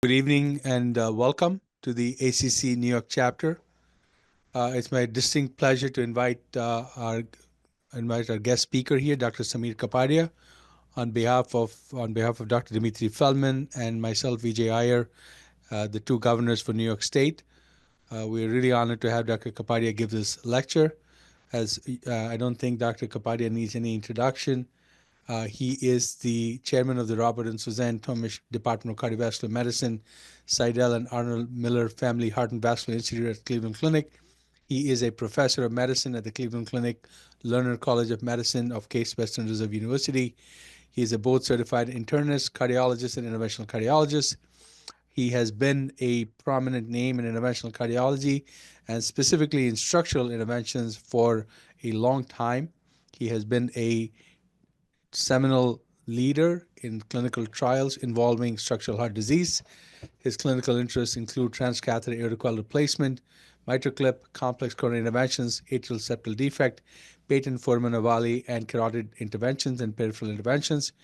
Good evening and welcome to the ACC New York chapter. It's my distinct pleasure to invite our guest speaker here, Dr. Samir Kapadia, on behalf of Dr. Dimitri Feldman and myself, Vijay Iyer, the two governors for New York State. We're really honored to have Dr. Kapadia give this lecture. As I don't think Dr. Kapadia needs any introduction. He is the chairman of the Robert and Suzanne Tomish Department of Cardiovascular Medicine, Seidel and Arnold Miller Family Heart and Vascular Institute at Cleveland Clinic. He is a professor of medicine at the Cleveland Clinic Lerner College of Medicine of Case Western Reserve University. He is a board-certified internist, cardiologist, and interventional cardiologist. He has been a prominent name in interventional cardiology and specifically in structural interventions for a long time. He has been a seminal leader in clinical trials involving structural heart disease. His clinical interests include transcatheter aortic valve replacement, MitraClip, complex coronary interventions, atrial septal defect, patent foramen ovale, and carotid interventions and peripheral interventions.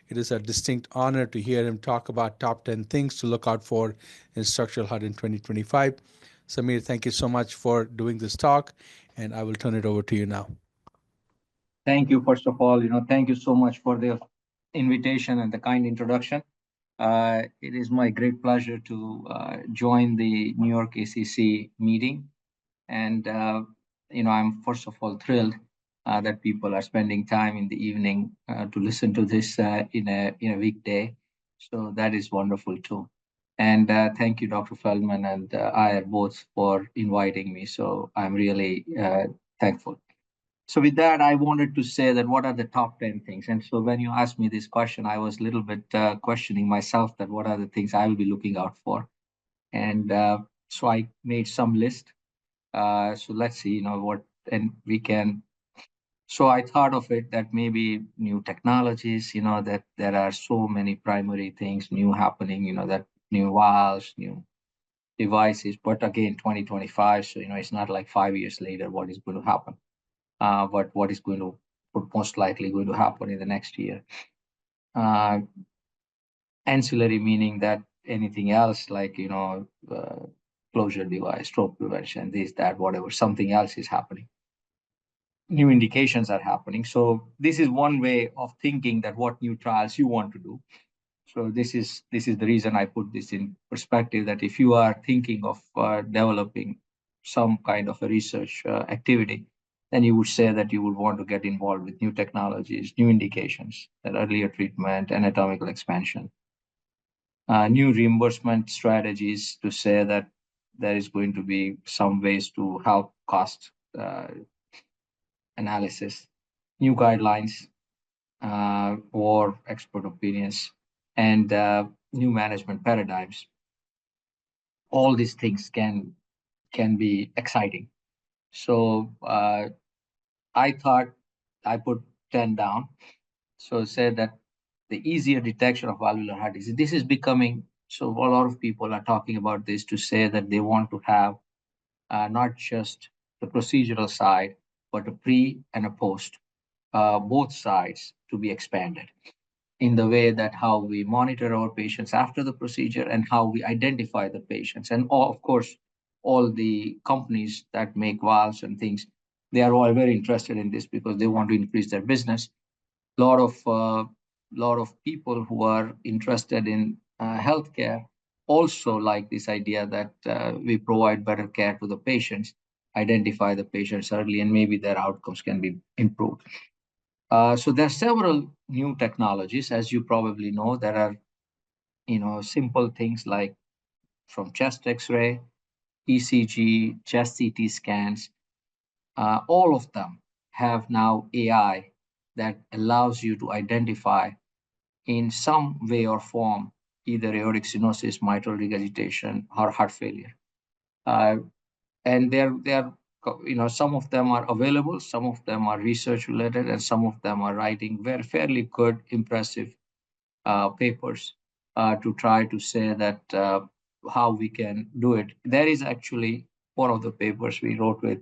It is a distinct honor to hear him talk about top 10 things to look out for in structural heart in 2025. Samir, thank you so much for doing this talk, and I will turn it over to you now. Thank you, first of all. Thank you so much for the invitation and the kind introduction. It is my great pleasure to join the New York ACC meeting. And, I'm first of all thrilled that people are spending time in the evening to listen to this in a weekday. So that is wonderful too. And thank you, Dr. Feldman and I are both for inviting me. So I'm really thankful. So with that, I wanted to say that what are the top 10 things? And so when you asked me this question, I was a little bit questioning myself that what are the things I will be looking out for. And so I made some list. So let's see, what, and we can. So I thought of it that maybe new technologies, that there are so many primary things new happening, that new valves, new devices. But again, 2025, so, it's not like 5 years later what is going to happen. But what is going to most likely going to happen in the next year. Ancillary meaning that anything else like closure device, stroke prevention, this, that, whatever, something else is happening. New indications are happening. So this is one way of thinking that what new trials you want to do. So this is the reason I put this in perspective, that if you are thinking of developing some kind of a research activity, then you would say that you would want to get involved with new technologies, new indications, that earlier treatment, anatomical expansion, new reimbursement strategies to say that there is going to be some ways to help cost analysis, new guidelines or expert opinions, and new management paradigms. All these things can be exciting. So I thought I put 10 down. So said that the easier detection of valvular heart disease. This is becoming, so a lot of people are talking about this to say that they want to have not just the procedural side, but a pre and a post, both sides to be expanded in the way that how we monitor our patients after the procedure and how we identify the patients. And of course, all the companies that make valves and things, they are all very interested in this because they want to increase their business. A lot of people who are interested in healthcare also like this idea that we provide better care to the patients, identify the patients early, and maybe their outcomes can be improved. So there are several new technologies, as you probably know. There are, simple things like from chest X-ray, ECG, chest CT scans. All of them have now AI that allows you to identify in some way or form either aortic stenosis, mitral regurgitation, or heart failure. And they're some of them are available, some of them are research related, and some of them are writing very fairly good, impressive papers to try to say that how we can do it. There is actually one of the papers we wrote with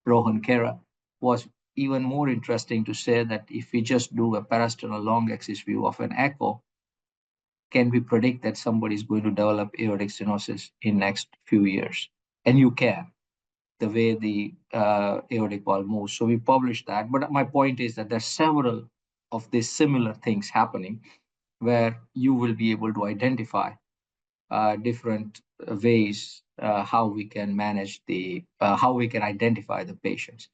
Rohan Kera was even more interesting to say that if we just do a parasternal long axis view of an echo, can we predict that somebody is going to develop aortic stenosis in next few years? And you can, the way the aortic valve moves. So we published that. But my point is that there's several of these similar things happening where you will be able to identify different ways how we can manage how we can identify the patients.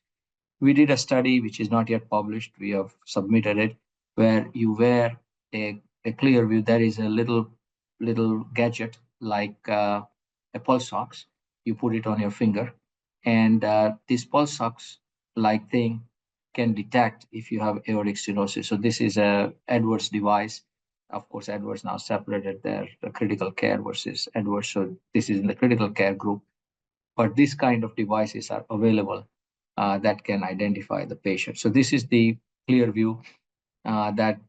We did a study which is not yet published. We have submitted it, where you wear a clear view. There is a little gadget like a pulse ox. You put it on your finger, and this pulse ox like thing can detect if you have aortic stenosis. So this is a Edwards device. Of course, Edwards now separated their critical care versus Edwards. So this is in the critical care group. But this kind of devices are available that can identify the patient. So this is the clear view that,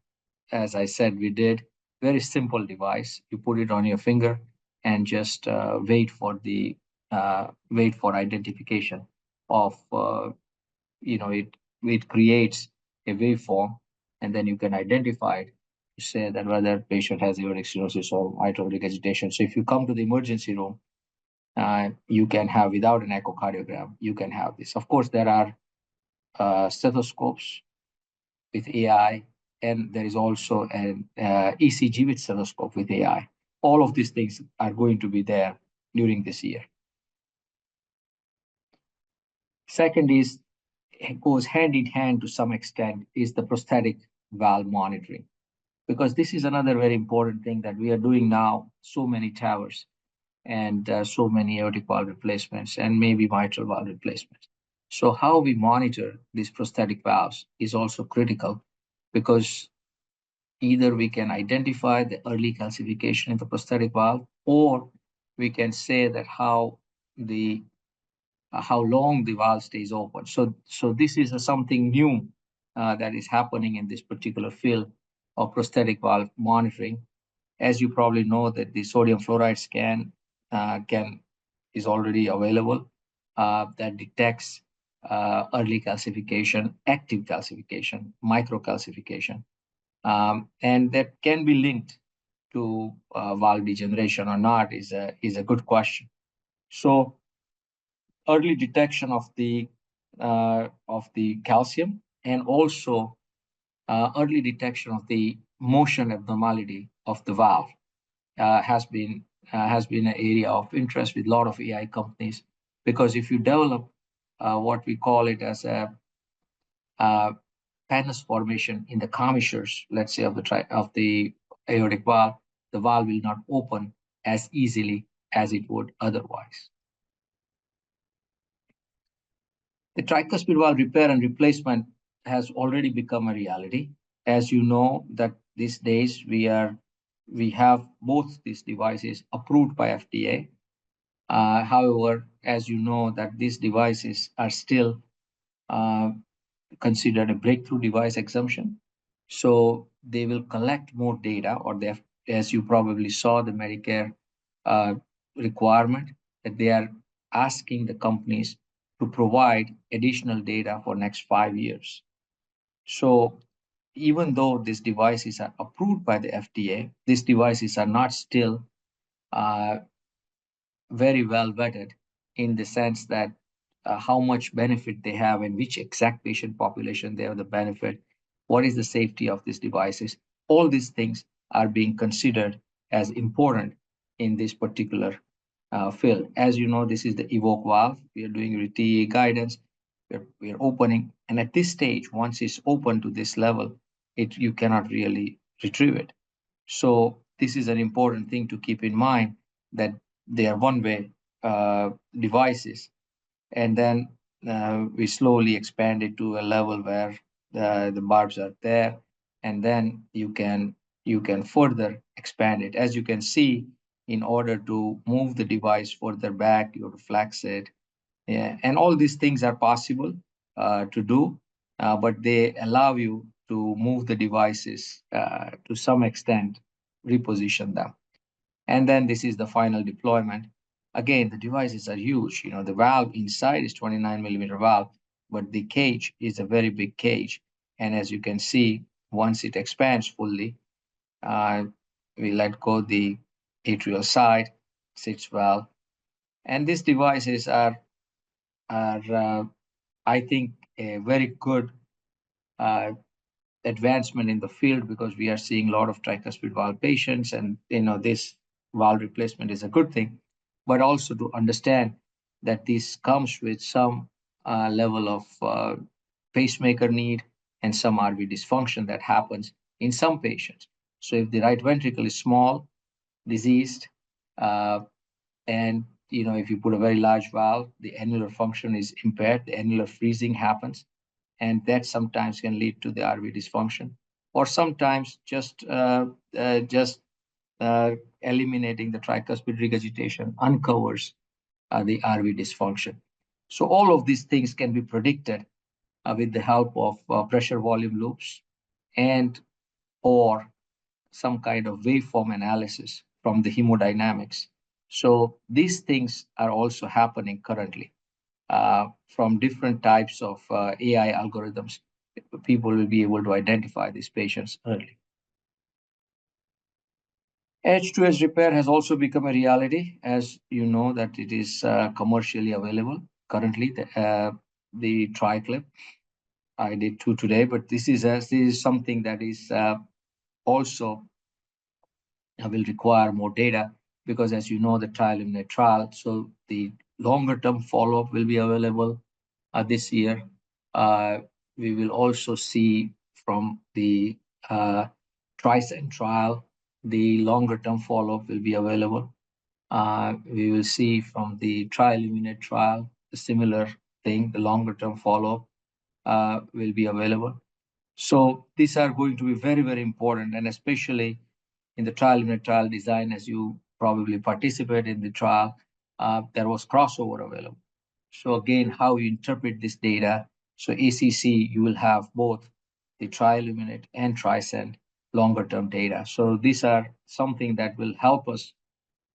as I said, we did. Very simple device. You put it on your finger and just wait for identification of it creates a waveform, and then you can identify it to say that whether patient has aortic stenosis or mitral regurgitation. So if you come to the emergency room, you can have, without an echocardiogram, you can have this. Of course, there are stethoscopes with AI, and there is also an ECG with stethoscope with AI. All of these things are going to be there during this year. Second is, it goes hand in hand to some extent, is the prosthetic valve monitoring, because this is another very important thing that we are doing now. So many towers and so many aortic valve replacements and maybe mitral valve replacements. So how we monitor these prosthetic valves is also critical, because either we can identify the early calcification in the prosthetic valve, or we can say that how long the valve stays open. So this is something new that is happening in this particular field of prosthetic valve monitoring. As you probably know, that the sodium fluoride scan can is already available that detects early calcification, active calcification, microcalcification, and that can be linked to valve degeneration or not is a good question. So early detection of the calcium, and also early detection of the motion abnormality of the valve has been an area of interest with a lot of AI companies, because if you develop what we call it as a uh, pannus formation in the commissures, let's say of the aortic valve, the valve will not open as easily as it would otherwise. The tricuspid valve repair and replacement has already become a reality. As you know, that these days we have both these devices approved by FDA. However, as you know, that these devices are still uh, considered a breakthrough device exemption. So they will collect more data, or they have, as you probably saw, the Medicare uh, requirement that they are asking the companies to provide additional data for next 5 years. So even though these devices are approved by the FDA, these devices are not still uh, very well vetted, in the sense that how much benefit they have and which exact patient population they have the benefit, what is the safety of these devices. All these things are being considered as important in this particular field. As you know, this is the evoke valve. We are doing with TEA guidance. We're opening, and at this stage, once it's open to this level, you cannot really retrieve it. So this is an important thing to keep in mind, that they are one-way devices, and then we slowly expand it to a level where the barbs are there, and then you can further expand it. As you can see, in order to move the device further back, you have to flex it, yeah, and all these things are possible to do, but they allow you to move the devices to some extent, reposition them. And then this is the final deployment. Again, the devices are huge. You know, the valve inside is 29 millimeter valve, but the cage is a very big cage. And as you can see, once it expands fully, uh, we let go the atrial side, sits well. And these devices are I think, a very good uh, advancement in the field, because we are seeing a lot of tricuspid valve patients, and this valve replacement is a good thing, but also to understand that this comes with some level of pacemaker need and some RV dysfunction that happens in some patients. So if the right ventricle is small, diseased, uh, and if you put a very large valve, the annular function is impaired, the annular freezing happens, and that sometimes can lead to the RV dysfunction, or sometimes just eliminating the tricuspid regurgitation uncovers the RV dysfunction. So all of these things can be predicted with the help of pressure volume loops and or some kind of waveform analysis from the hemodynamics. So these things are also happening currently from different types of AI algorithms. People will be able to identify these patients early. H2S repair has also become a reality, as you know that it is commercially available currently. The TriClip, I did two today, but this is something that is also will require more data, because, as you know, the trial in the trial, so the longer term follow-up will be available this year. Uh, we will also see from the TRISCEND trial, the longer term follow-up will be available. We will see from the trial imminent trial, the similar thing, the longer term follow-up will be available. So these are going to be very, very important, and especially in the trial unit trial design, as you probably participate in the trial, there was crossover available. So again, how you interpret this data. So ACC, you will have both the trial unit and TRISCEND longer term data. So these are something that will help us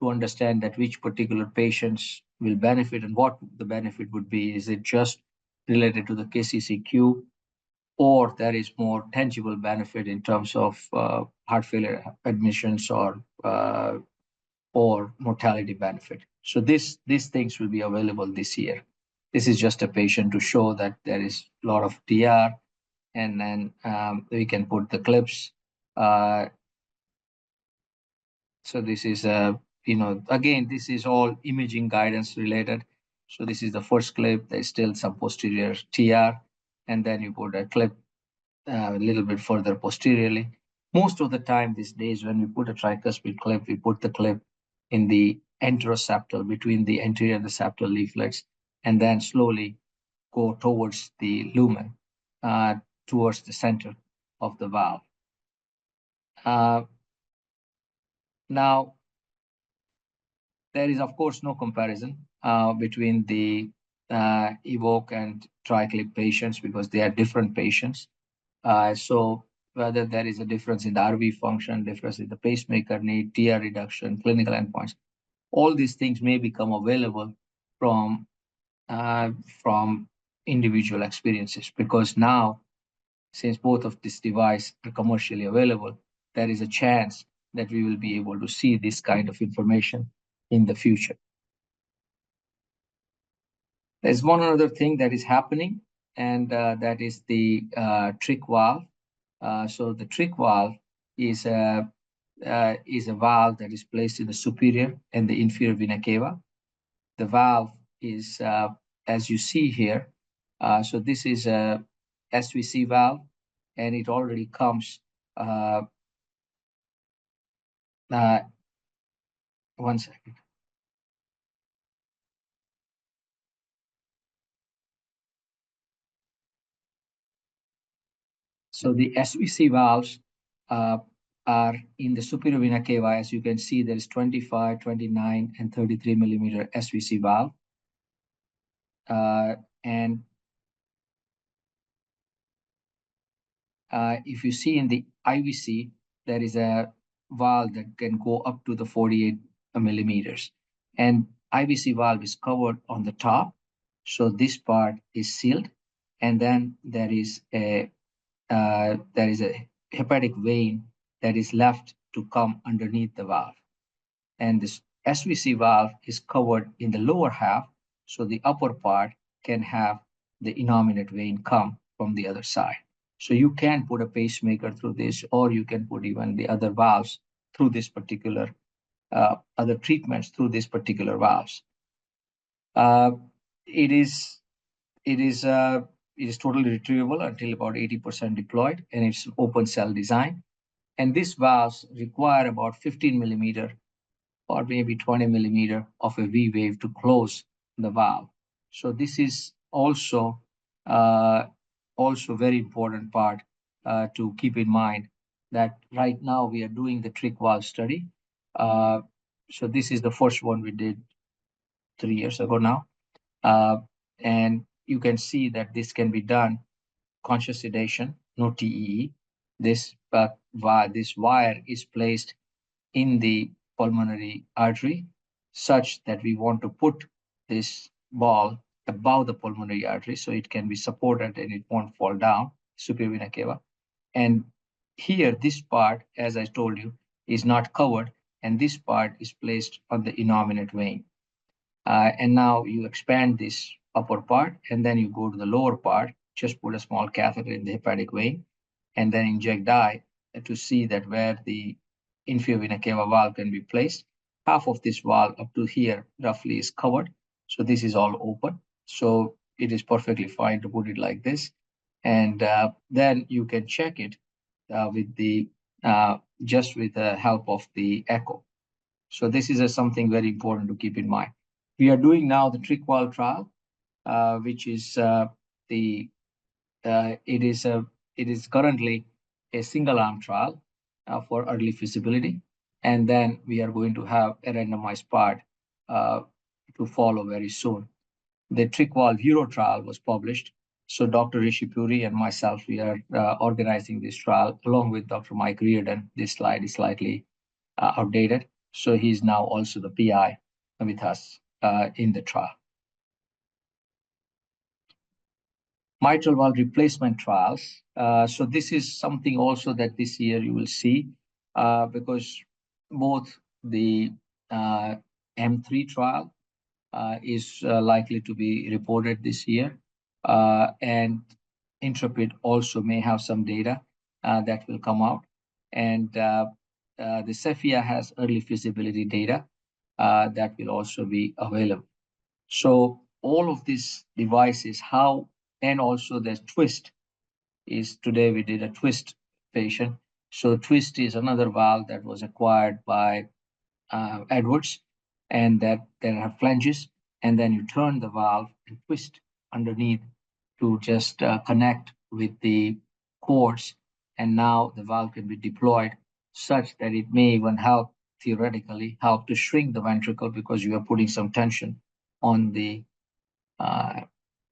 to understand that which particular patients will benefit and what the benefit would be. Is it just related to the KCCQ, or there is more tangible benefit in terms of heart failure admissions or mortality benefit. So these things will be available this year. This is just a patient to show that there is a lot of TR, and then we can put the clips. Uh, so this is again, this is all imaging guidance related. So this is the first clip. There's still some posterior TR, and then you put a clip a little bit further posteriorly. Most of the time these days, when we put a tricuspid clip, we put the clip in the anteroseptal, between the anterior and the septal leaflets, and then slowly go towards the lumen, uh, towards the center of the valve. Uh, Now, there is, of course, no comparison between the EVOQUE and TriClip patients, because they are different patients. So whether there is a difference in the RV function, difference in the pacemaker need, TR reduction, clinical endpoints, all these things may become available from from individual experiences, because now, since both of these devices are commercially available, there is a chance that we will be able to see this kind of information in the future. There's one other thing that is happening, and that is the trick valve. So the trick valve is a valve that is placed in the superior and the inferior vena cava. The valve is, as you see here, so this is a SVC valve, and it already comes, uh, uh, one second. So the SVC valves uh, are in the superior vena cava. As you can see, there is 25, 29, and 33 millimeter SVC valve. And if you see in the IVC, there is a valve that can go up to the 48 millimeters. And IVC valve is covered on the top. So this part is sealed. And then there is a hepatic vein that is left to come underneath the valve. And this SVC valve is covered in the lower half, so the upper part can have the innominate vein come from the other side. So you can put a pacemaker through this, or you can put even the other valves through this particular, other treatments through this particular valves. Uh, it is it is it is totally retrievable until about 80% deployed, and it's an open cell design. And these valves require about 15 millimeter or maybe 20 millimeter of a V wave to close the valve. So this is uh, also very important part to keep in mind, that right now we are doing the trick valve study. Uh, so this is the first one we did 3 years ago now. Uh, and you can see that this can be done conscious sedation, no TEE. This wire is placed in the pulmonary artery such that we want to put this ball above the pulmonary artery so it can be supported and it won't fall down, superior vena cava. And here, this part, as I told you, is not covered, and this part is placed on the innominate vein. And now you expand this upper part, and then you go to the lower part, just put a small catheter in the hepatic vein, and then inject dye to see that where the inferior vena cava valve can be placed. Half of this valve up to here roughly is covered. So this is all open. So it is perfectly fine to put it like this. And then you can check it with the just with the help of the echo. So this is something very important to keep in mind. We are doing now the trick valve trial, which is the it is a it is currently a single arm trial for early feasibility, and then we are going to have a randomized part uh, to follow very soon. The trick valve Euro trial was published. So Dr. Rishi Puri and myself, we are organizing this trial along with Dr. Mike Reardon. This slide is slightly outdated. So he's now also the PI with us in the trial. Mitral valve replacement trials. So this is something also that this year you will see because both the M3 trial is likely to be reported this year, and Intrepid also may have some data that will come out. And the Cephia has early feasibility data that will also be available. So all of these devices, how, and also the twist is today we did a twist patient. So twist is another valve that was acquired by Edwards, and that there are flanges, and then you turn the valve and twist underneath to just connect with the cords, and now the valve can be deployed such that it may even help, theoretically help to shrink the ventricle because you are putting some tension on the uh,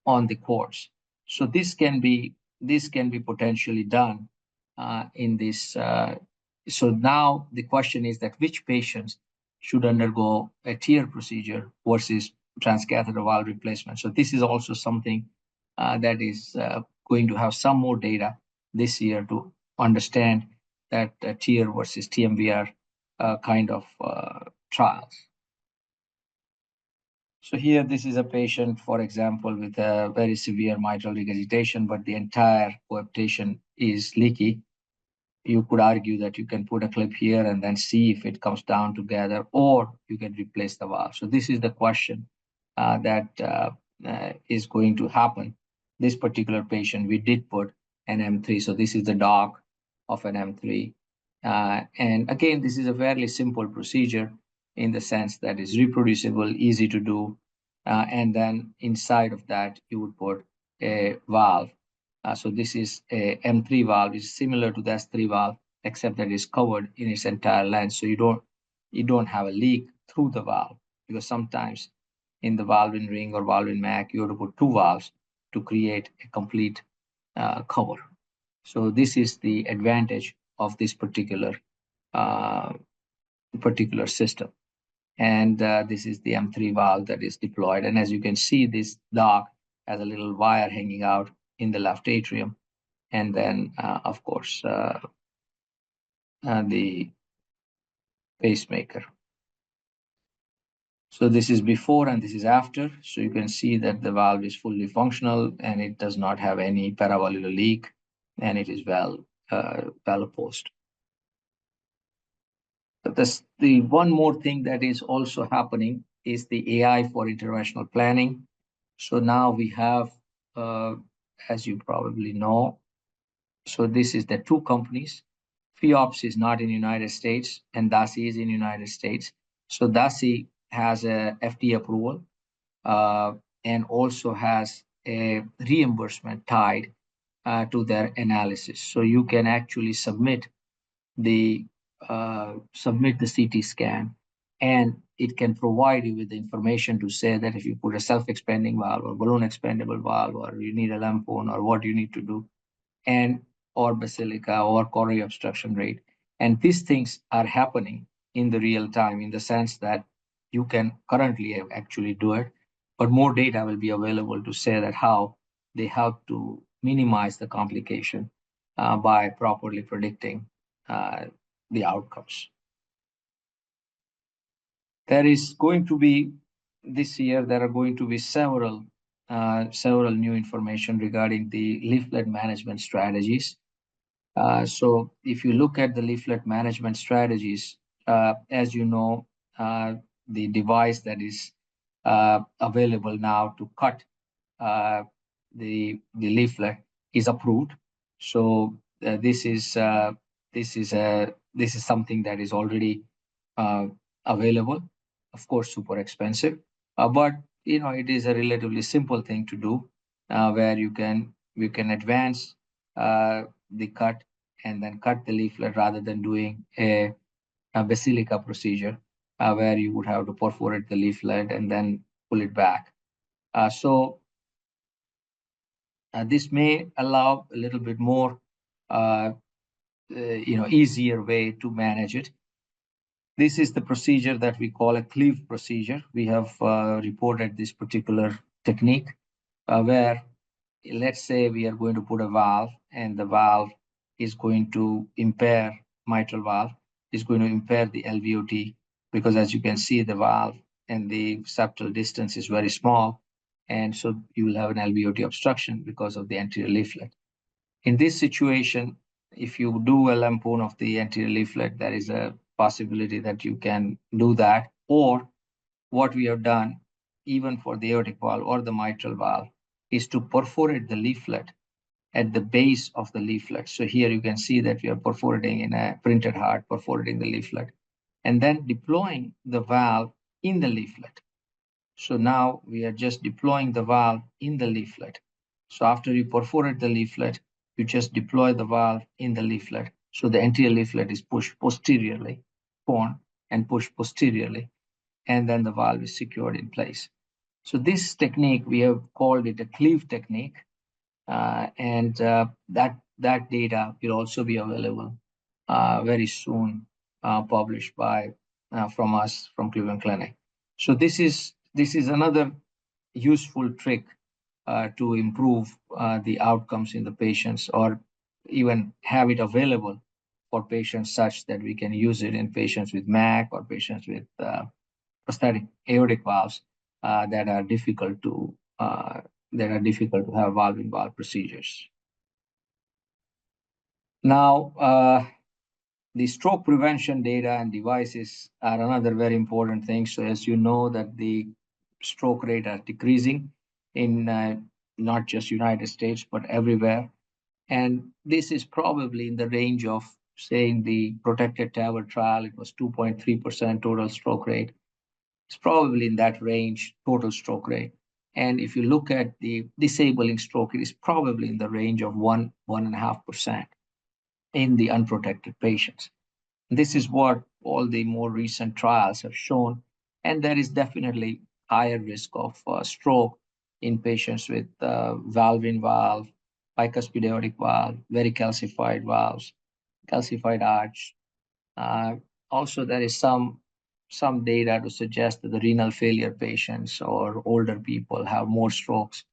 on the cords. So this can be potentially done in this. So now the question is that which patients should undergo a TEER procedure versus transcatheter valve replacement. So this is also something that is going to have some more data this year to understand that TEER versus TMVR kind of trials. So here, this is a patient, for example, with a very severe mitral regurgitation, but the entire coaptation is leaky. You could argue that you can put a clip here and then see if it comes down together, or you can replace the valve. So this is the question that is going to happen. This particular patient, we did put an M3. So this is the dock of an M3. And again, this is a fairly simple procedure in the sense that it's reproducible, easy to do. And then inside of that, you would put a valve. So this is a M3 valve. It's similar to the S3 valve, except that it's covered in its entire length. So you don't have a leak through the valve, because sometimes in the valve-in ring or valve-in MAC, you have to put two valves to create a complete cover. So this is the advantage of this particular system. And this is the M3 valve that is deployed. And as you can see, this dock has a little wire hanging out in the left atrium. And then, of course, the pacemaker. So this is before and this is after. So you can see that the valve is fully functional and it does not have any paravalvular leak, and it is well opposed. But the one more thing that is also happening is the AI for interventional planning. So now we have, uh, as you probably know, so this is the two companies. FIOPS is not in the United States and DASI is in the United States. So DASI has a FDA approval uh, and also has a reimbursement tied to their analysis. So you can actually the submit the CT scan, and it can provide you with the information to say that if you put a self-expanding valve or balloon expandable valve, or you need a lampone, or what you need to do, and or basilica or coronary obstruction rate. And these things are happening in the real time, in the sense that you can currently actually do it, but more data will be available to say that how they help to minimize the complication by properly predicting uh, the outcomes. There is going to be this year, there are going to be several new information regarding the leaflet management strategies. So if you look at the leaflet management strategies, as you know, the device that is available now to cut uh, the leaflet is approved. So this is something that is already uh, available. Of course, super expensive, but it is a relatively simple thing to do, where you can advance the cut and then cut the leaflet rather than doing a basilica procedure, where you would have to perforate the leaflet and then pull it back. So this may allow a little bit more, easier way to manage it. This is the procedure that we call a cleave procedure. We have reported this particular technique, where, let's say, we are going to put a valve, and the valve is going to impair mitral valve, is going to impair the LVOT, because as you can see, the valve and the septal distance is very small. And so you will have an LVOT obstruction because of the anterior leaflet. In this situation, if you do a lampone of the anterior leaflet, there is a possibility that you can do that. Or what we have done, even for the aortic valve or the mitral valve, is to perforate the leaflet at the base of the leaflet. So here you can see that we are perforating in a printed heart, perforating the leaflet, and then deploying the valve in the leaflet. So now we are just deploying the valve in the leaflet. So after you perforate the leaflet, you just deploy the valve in the leaflet. So the anterior leaflet is pushed posteriorly, torn and pushed posteriorly, and then the valve is secured in place. So this technique, we have called it a cleave technique, and that data will also be available very soon, published by from us from Cleveland Clinic. So this is another useful trick to improve the outcomes in the patients, or even have it available for patients, such that we can use it in patients with MAC or patients with prosthetic aortic valves that are difficult to have valve-in-valve procedures. Now, the stroke prevention data and devices are another very important thing. So as you know, that the stroke rate are decreasing in not just United States, but everywhere. And this is probably in the range of, saying, the protected TAVR trial, it was 2.3% total stroke rate. It's probably in that range, total stroke rate. And if you look at the disabling stroke, it is probably in the range of 1.5% in the unprotected patients. This is what all the more recent trials have shown. And there is definitely higher risk of stroke in patients with valve-in-valve, bicuspid aortic valve, very calcified valves, calcified arch. Uh, Also, there is some data to suggest that the renal failure patients or older people have more strokes.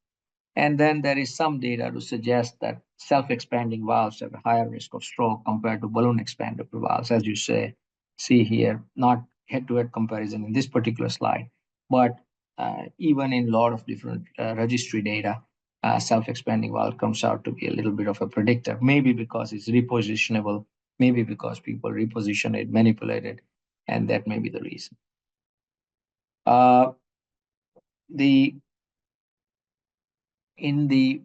And then there is some data to suggest that self-expanding valves have a higher risk of stroke compared to balloon expandable valves, as you say. see here, not head-to-head comparison in this particular slide, but even in a lot of different registry data, self-expanding valve comes out to be a little bit of a predictor, maybe because it's repositionable, maybe because people reposition it, manipulate it, and that may be the reason. Uh, the in the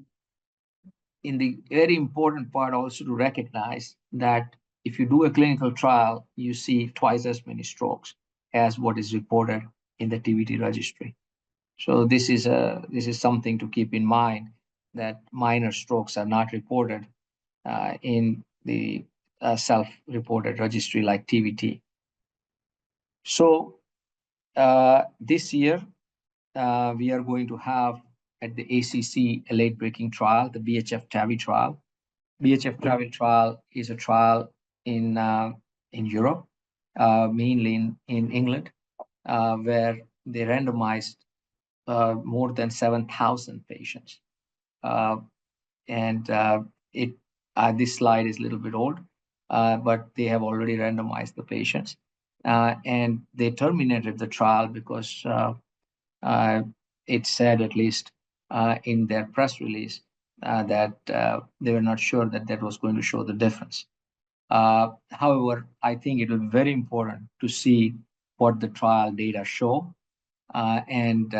in the very important part also to recognize that if you do a clinical trial, you see twice as many strokes as what is reported in the TVT registry. So this is something to keep in mind, that minor strokes are not reported in the self-reported registry like TVT. So this year we are going to have at the ACC a late-breaking trial, the BHF TAVI trial. BHF TAVI trial is a trial in Europe, mainly in England, where they randomized more than 7,000 patients. Uh, and it this slide is a little bit old, but they have already randomized the patients. And they terminated the trial because uh, it said, at least in their press release, that they were not sure that that was going to show the difference. However, I think it will be very important to see what the trial data show, and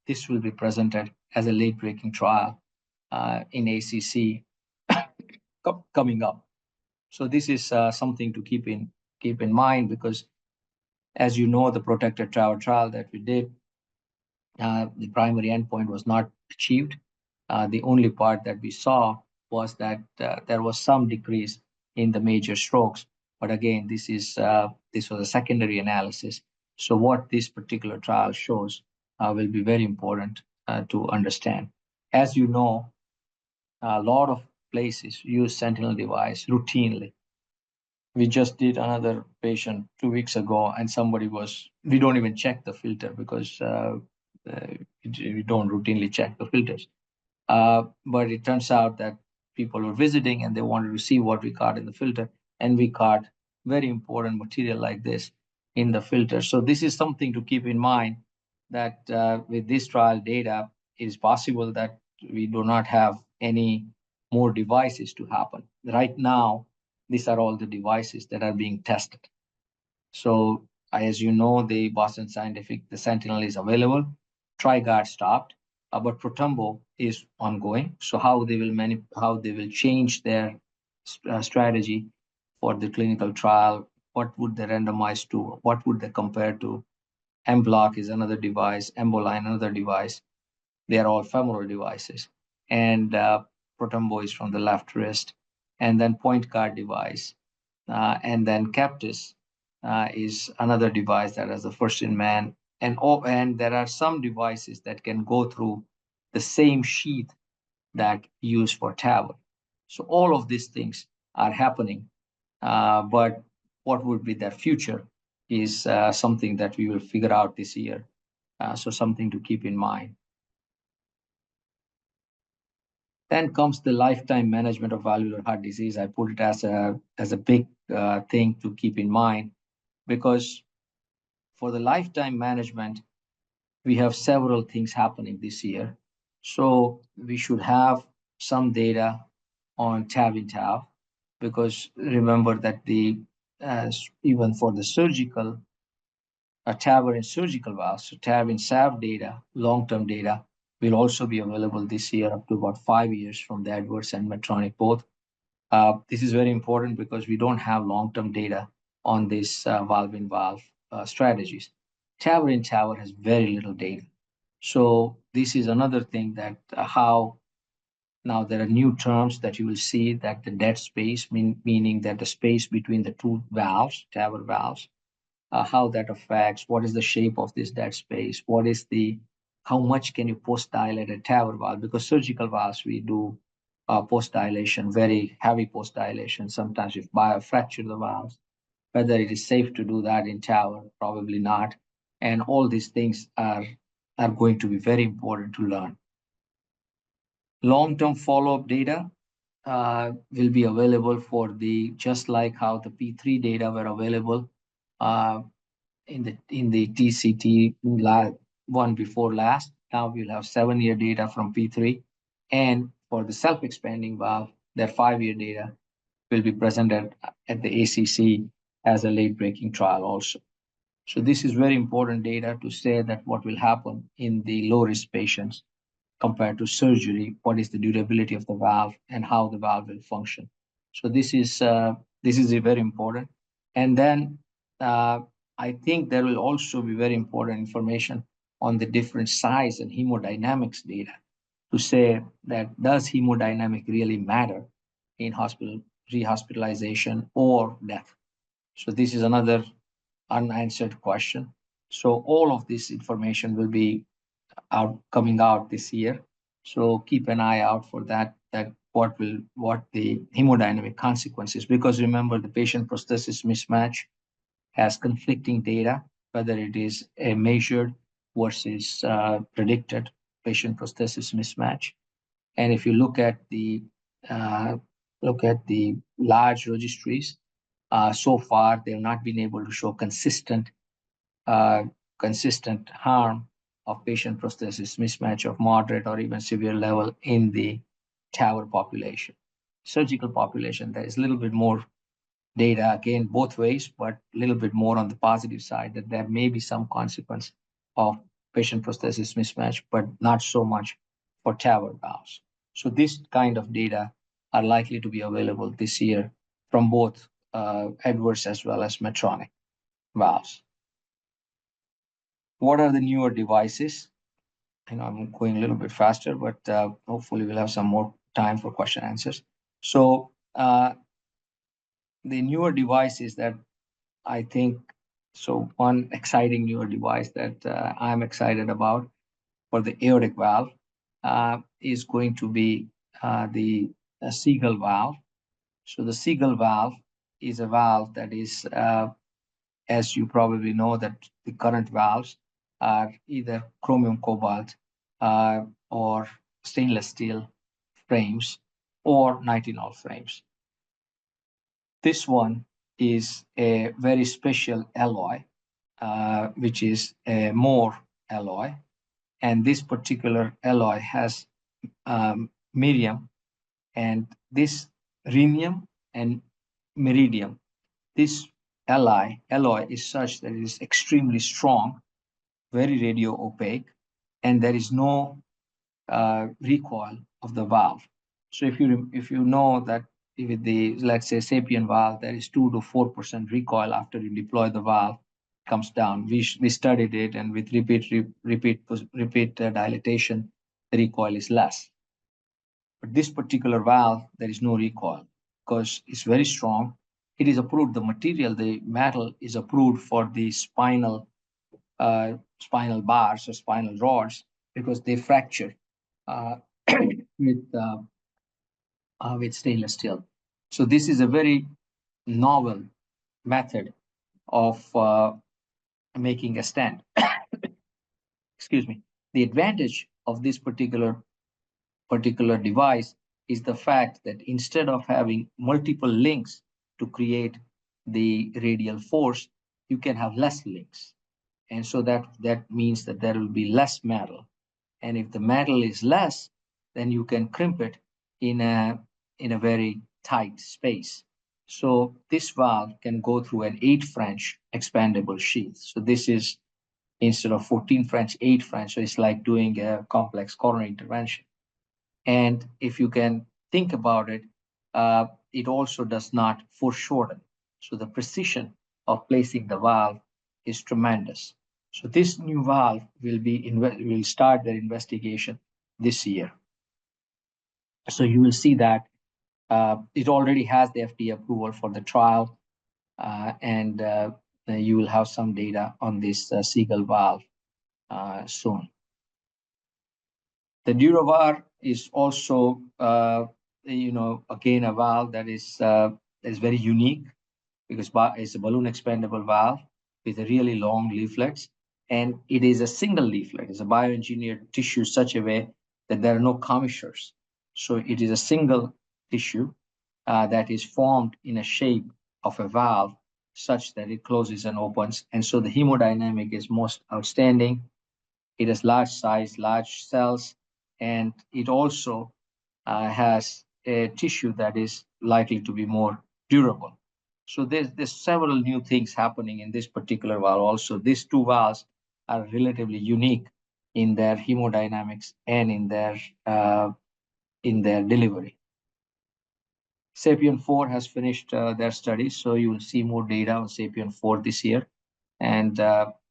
this will be presented as a late-breaking trial in ACC coming up. So this is something to keep in mind, because, as you know, the protected TAVR trial that we did, the primary endpoint was not achieved. The only part that we saw was that there was some decrease in the major strokes. But again, this was a secondary analysis. So what this particular trial shows will be very important to understand. As you know, a lot of places use Sentinel device routinely. We just did another patient 2 weeks ago, and somebody was, we don't even check the filter because uh, we don't routinely check the filters. But it turns out that people were visiting and they wanted to see what we caught in the filter, and we caught very important material like this in the filter. So this is something to keep in mind, that with this trial data, it is possible that we do not have any more devices to happen. Right now, these are all the devices that are being tested. So as you know, the Boston Scientific, the Sentinel is available. TriGuard stopped, but Protumbo is ongoing. So how they will change their strategy for the clinical trial? What would they randomize to? What would they compare to? M-Block is another device. Emboline another device. They are all femoral devices, and Protumbo is from the left wrist, and then point guard device, and then Captis is another device that is the first in man. And there are some devices that can go through the same sheath that used for TAVR. So all of these things are happening, but what would be their future is something that we will figure out this year. So something to keep in mind. Then comes the lifetime management of valvular heart disease. I put it as a big thing to keep in mind, because for the lifetime management, we have several things happening this year. So we should have some data on TAV in TAV, because remember that even for the surgical, TAVR in surgical valves, so TAV in SAV data, long-term data, will also be available this year up to about 5 years from the Edwards and Medtronic both. This is very important because we don't have long-term data on these valve-in-valve strategies. TAVR in TAVR has very little data. So this is another thing, that how now there are new terms that you will see, that the dead space, meaning that the space between the two valves, TAVR valves, how that affects, what is the shape of this dead space, how much can you post dilate a TAVR valve, because surgical valves we do post dilation, very heavy post dilation. Sometimes if fracture the valves, whether it is safe to do that in TAVR, probably not. And all these things are going to be very important to learn. Long-term follow-up data will be available just like how the P3 data were available uh, in the TCT one before last. Now we'll have 7-year data from P3, and for the self-expanding valve, their 5-year data will be presented at the ACC as a late-breaking trial also. So this is very important data to say that what will happen in the low-risk patients compared to surgery, what is the durability of the valve and how the valve will function. So this is very important. And then uh, I think there will also be very important information on the different size and hemodynamics data to say that does hemodynamic really matter in hospital rehospitalization or death. So this is another unanswered question. So all of this information will be out coming out this year. So keep an eye out for that what the hemodynamic consequences, because remember the patient prosthesis mismatch has conflicting data, whether it is a measured versus predicted patient prosthesis mismatch. And if you uh, look at the large registries, so far they've not been able to show uh, consistent harm of patient prosthesis mismatch of moderate or even severe level in the TAVR population. Surgical population, there is a little bit more data, again, both ways, but a little bit more on the positive side that there may be some consequence of patient prosthesis mismatch, but not so much for TAVR valves. So this kind of data are likely to be available this year from both Edwards as well as Medtronic valves. What are the newer devices? I know I'm going a little bit faster, but hopefully we'll have some more time for question answers. So the newer devices that I think, so one exciting newer device that I'm excited about for the aortic valve is going to be the Seagull valve. So the Seagull valve is a valve that is, as you probably know, that the current valves are either chromium cobalt or stainless steel frames or nitinol frames. This one is a very special alloy, which is a more alloy. And this particular alloy has meridium, and this rhenium and meridium. This alloy is such that it is extremely strong, very radio opaque, and there is no recoil of the valve. So if you know that with the, let's say, Sapien valve, there is 2 to 4% recoil after you deploy the valve, comes down. We studied it, and with repeat dilatation, the recoil is less. But this particular valve, there is no recoil because it's very strong. It is approved. The material, the metal, is approved for the spinal bars or spinal rods because they fracture uh, with with stainless steel. So this is a very novel method of making a stand. Excuse me. The advantage of this particular device is the fact that instead of having multiple links to create the radial force, you can have less links. And so that means that there will be less metal. And if the metal is less, then you can crimp it in a very tight space. So this valve can go through an 8 French expandable sheath. So this is instead of 14 French, 8 French. So it's like doing a complex coronary intervention. And if you can think about it, it also does not foreshorten. So the precision of placing the valve is tremendous. So this new valve will start their investigation this year. So you will see that it already has the FDA approval for the trial, and you will have some data on this Seagull valve soon. The Duravar is also, again, a valve that is very unique because it's a balloon expandable valve with a really long leaflets, and it is a single leaflet. It's a bioengineered tissue such a way that there are no commissures. So it is a single tissue that is formed in a shape of a valve such that it closes and opens. And so the hemodynamic is most outstanding. It has large size, large cells, and it also has a tissue that is likely to be more durable. So there's several new things happening in this particular valve. Also, these two valves are relatively unique in their hemodynamics and in their delivery. Sapien 4 has finished their studies, so you will see more data on Sapien 4 this year. And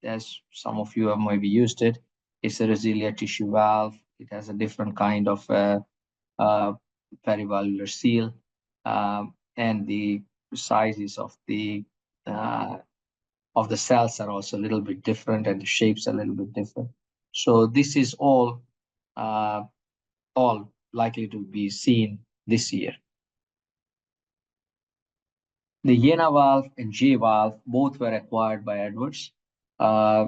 as some of you have maybe used it, it's a resilient tissue valve. It has a different kind of uh, perivalvular seal, and the sizes uh, of the cells are also a little bit different, and the shapes are a little bit different. So this is uh, all likely to be seen this year. The Jena valve and J valve both were acquired by Edwards. Uh,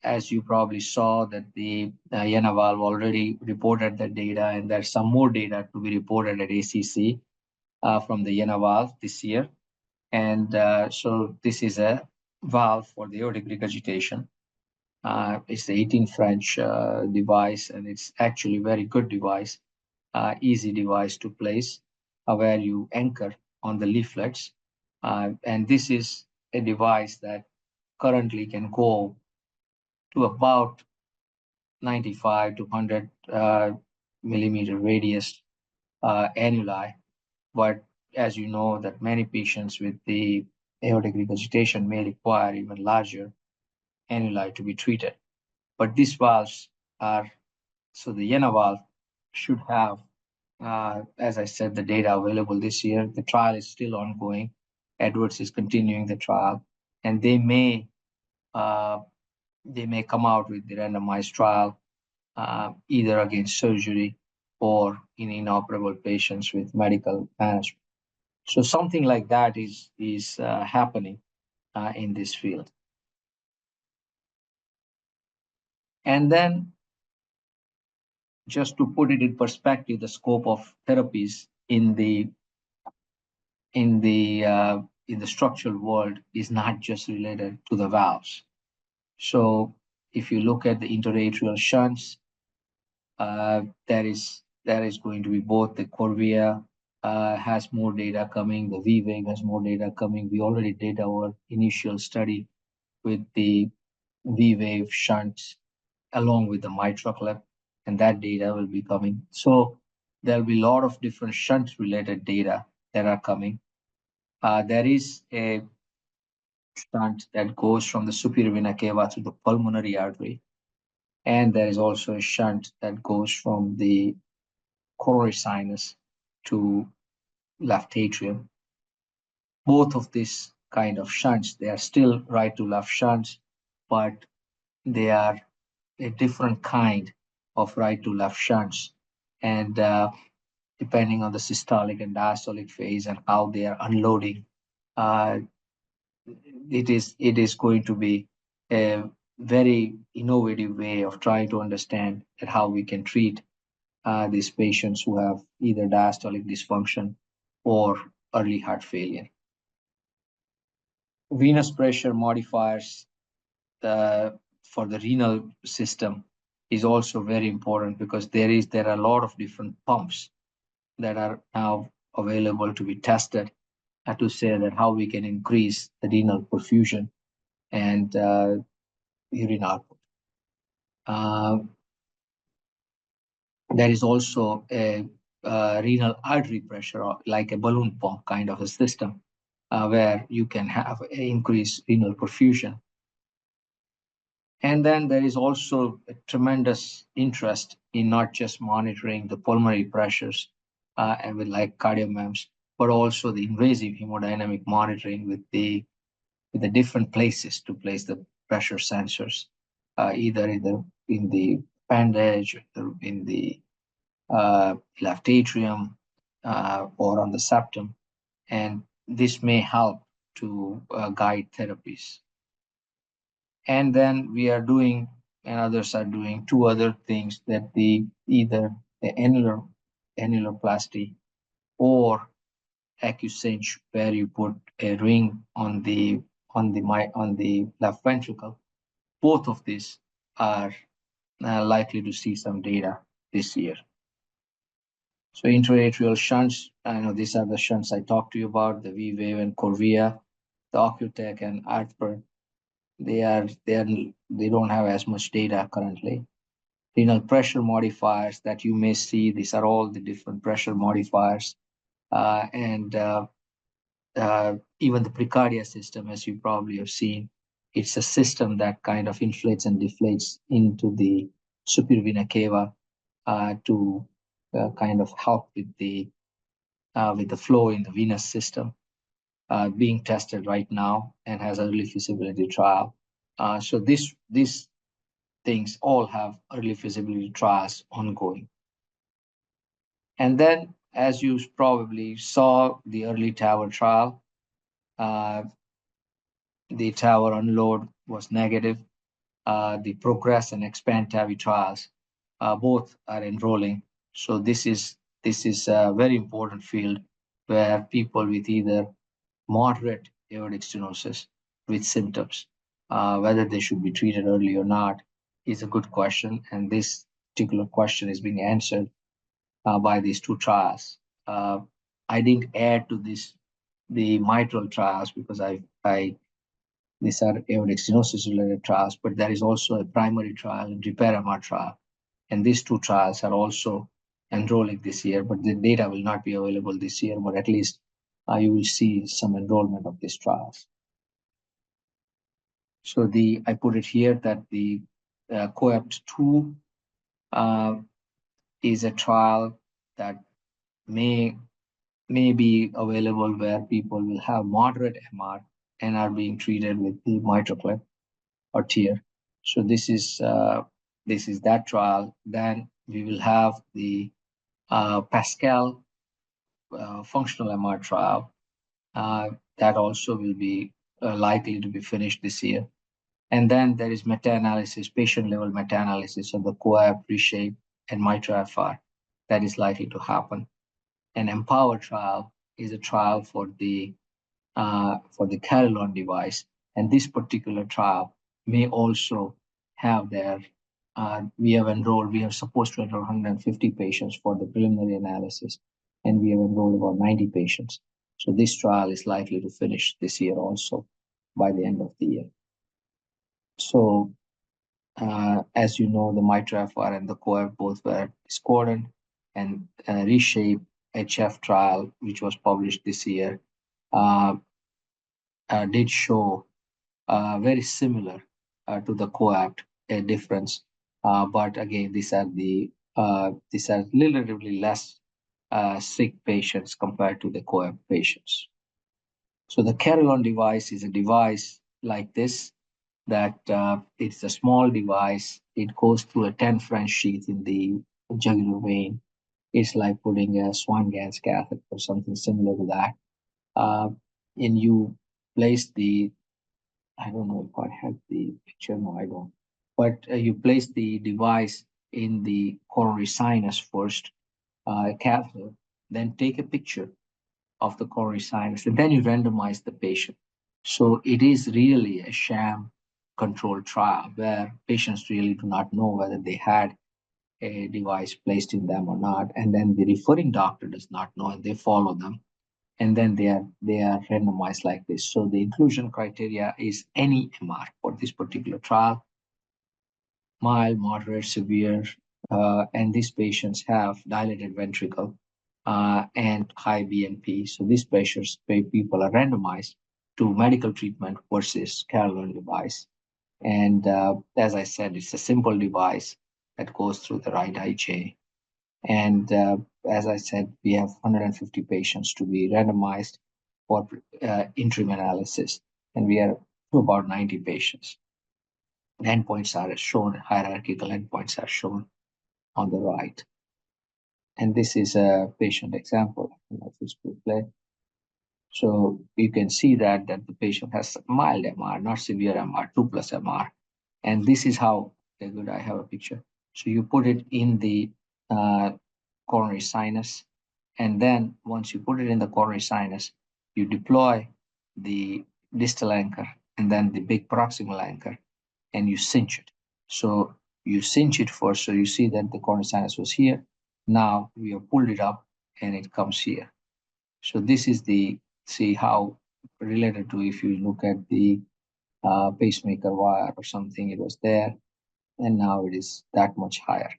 as you probably saw, that the Jena valve already reported that data, and there's some more data to be reported at ACC from the Jena valve this year. And so this is a valve for the aortic regurgitation. It's the 18 French device, and it's actually a very good device, easy device to place, where you anchor on the leaflets. And this is a device that currently can go to about 95 to 100 millimeter radius annuli. But as you know, that many patients with the aortic regurgitation may require even larger annuli to be treated. But these valves are, so the Jena valve should have, as I said, the data available this year. The trial is still ongoing. Edwards is continuing the trial, and uh, they may come out with the randomized trial either against surgery or in inoperable patients with medical management. So something like that is happening in this field. And then, just to put it in perspective, the scope of therapies in the uh, in the structural world is not just related to the valves. So if you look at the interatrial shunts, there is going to be both the Corvia has more data coming, the VWAVE has more data coming. We already did our initial study with the VWAVE shunts along with the MitraClip, and that data will be coming. So there'll be a lot of different shunt related data that are coming. There is a shunt that goes from the superior vena cava to the pulmonary artery, and there is also a shunt that goes from the coronary sinus to left atrium. Both of these kind of shunts, they are still right to left shunts, but they are a different kind of right to left shunts. And depending on the systolic and diastolic phase and how they are unloading, uh, it is going to be a very innovative way of trying to understand that how we can treat these patients who have either diastolic dysfunction or early heart failure. Venous pressure modifiers for the renal system is also very important, because there are a lot of different pumps that are now available to be tested to say that how we can increase the renal perfusion and urine output. Uh, there is also a renal artery pressure, or like a balloon pump kind of a system, where you can have increased renal perfusion. And then there is also a tremendous interest in not just monitoring the pulmonary pressures and with like cardiomems, but also the invasive hemodynamic monitoring with the different places to place the pressure sensors, either in the appendage, in the left atrium, or on the septum. And this may help to guide therapies. And then we are doing, and others are doing two other things, that the either the annuloplasty or AccuCinch, where you put a ring on the left ventricle. Both of these are likely to see some data this year. So intraatrial shunts, I know these are the shunts I talked to you about, the V-Wave and Corvia, the Ocutech and Arthur. They don't have as much data currently. Renal pressure modifiers that you may see, these are all the different pressure modifiers. And even the Precardia system, as you probably have seen, it's a system that kind of inflates and deflates into the superior vena cava to kind of help with the flow in the venous system, being tested right now and has early feasibility trial. So these things all have early feasibility trials ongoing. And then, as you probably saw, the early TAVR trial, uh, the TAVR unload was negative. The Progress and Expand TAVI trials both are enrolling. So this is a very important field where people with either moderate aortic stenosis with symptoms, whether they should be treated early or not, is a good question. And this particular question is being answered by these two trials. Uh, I didn't add to this the mitral trials because I these are aortic stenosis related trials, but there is also a primary trial and repair MR trial. And these two trials are also enrolling this year, but the data will not be available this year, but at least you will see some enrollment of these trials. So I put it here that the COAPT 2 is a trial that may be available where people will have moderate MR and are being treated with the MitraClip or TEER. So this is that trial. Then we will have the Pascal functional MR trial that also will be likely to be finished this year. And then there is meta-analysis, patient-level meta-analysis of the COAP, Reshape, and MITRA-FR that is likely to happen. An Empower trial is a trial for the Carillon device, and this particular trial may also have we have supposed to enroll 150 patients for the preliminary analysis, and we have enrolled about 90 patients. So this trial is likely to finish this year also by the end of the year. So as you know, the MITRA-FR and the COAP both were discordant, and Reshape HF trial, which was published this year, did show very similar to the COAPT a difference, but again, these are relatively less sick patients compared to the COAPT patients. So the Carillon device is a device like this that it's a small device. It goes through a 10 French sheath in the jugular vein. It's like putting a Swan-Ganz catheter or something similar to that. And you place I don't know if I have the picture. No, I don't. But you place the device in the coronary sinus first, catheter, then take a picture of the coronary sinus, and then you randomize the patient. So it is really a sham controlled trial where patients really do not know whether they had a device placed in them or not, and then the referring doctor does not know, and they follow them, and then they are randomized like this. So the inclusion criteria is any MR for this particular trial, mild, moderate, severe, and these patients have dilated ventricle and high BNP. So these people are randomized to medical treatment versus Carillon device. And as I said, it's a simple device that goes through the right IJ. And as I said, we have 150 patients to be randomized for interim analysis, and we are to about 90 patients. The endpoints are shown, hierarchical endpoints are shown on the right. And this is a patient example of this play. So you can see that the patient has mild MR, not severe MR, 2 plus MR. And this is how, okay, good, I have a picture. So you put it in the coronary sinus, And then once you put it in the coronary sinus, you deploy the distal anchor and then the big proximal anchor, and you cinch it. So you cinch it first. So you see that the coronary sinus was here. Now we have pulled it up and it comes here. So this is the, see how related to, if you look at the pacemaker wire or something, it was there and now it is that much higher.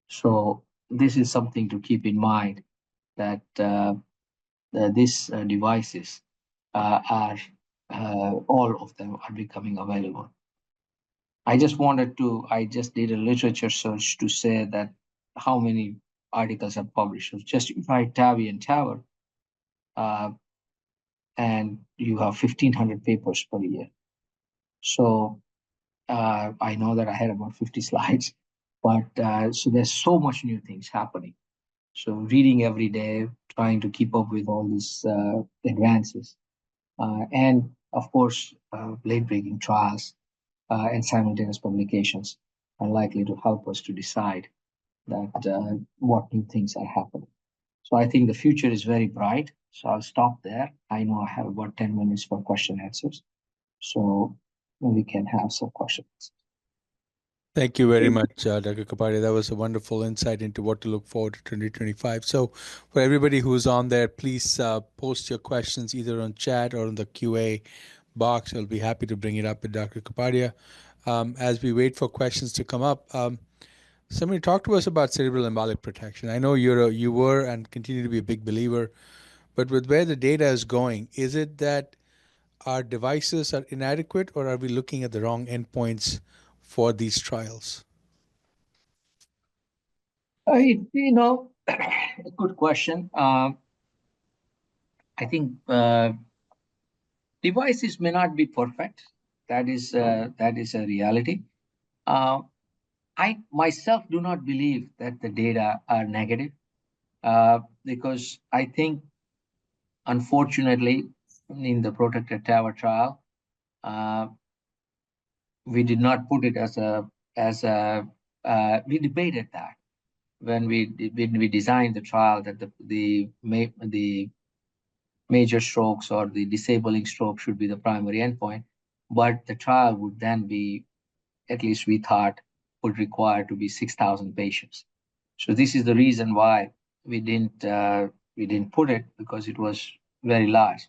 So this is something to keep in mind, that these devices are all of them are becoming available. I just did a literature search to say that how many articles are published. So just you write TAVI and TAVR, uh, and you have 1,500 papers per year. So I know that I had about 50 slides, but so there's so much new things happening. So reading every day, trying to keep up with all these advances, and of course, late-breaking trials and simultaneous publications are likely to help us to decide that what new things are happening. So I think the future is very bright. So I'll stop there. I know I have about 10 minutes for question answers. So we can have some questions. Thank you very much, Dr. Kapadia. That was a wonderful insight into what to look forward to 2025. So, for everybody who's on there, please post your questions either on chat or in the QA box. I'll be happy to bring it up with Dr. Kapadia. As we wait for questions to come up, somebody talk to us about cerebral embolic protection. I know you were and continue to be a big believer, but with where the data is going, is it that our devices are inadequate, or are we looking at the wrong endpoints for these trials? A good question. I think devices may not be perfect. That is a reality. Uh, I myself do not believe that the data are negative, because I think, unfortunately, in the Protected Tower trial, uh, we did not put it as a we debated that when we designed the trial, that the major strokes or the disabling stroke should be the primary endpoint, but the trial would then be, at least we thought, would require to be 6,000 patients. So this is the reason why we didn't put it, because it was very large.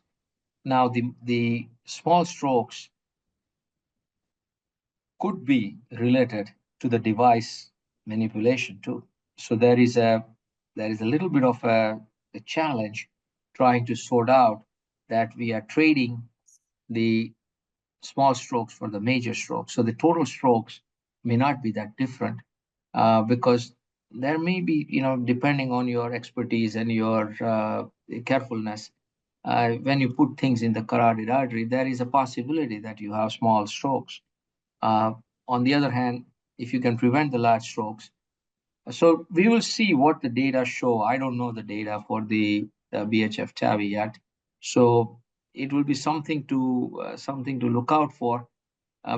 Now the small strokes could be related to the device manipulation too. So there is a little bit of a challenge trying to sort out that we are trading the small strokes for the major strokes. So the total strokes may not be that different, because there may be, depending on your expertise and your carefulness, when you put things in the carotid artery, there is a possibility that you have small strokes. Uh, on the other hand, if you can prevent the large strokes, so we will see what the data show. I don't know the data for the BHF TAVI yet, so it will be something to look out for,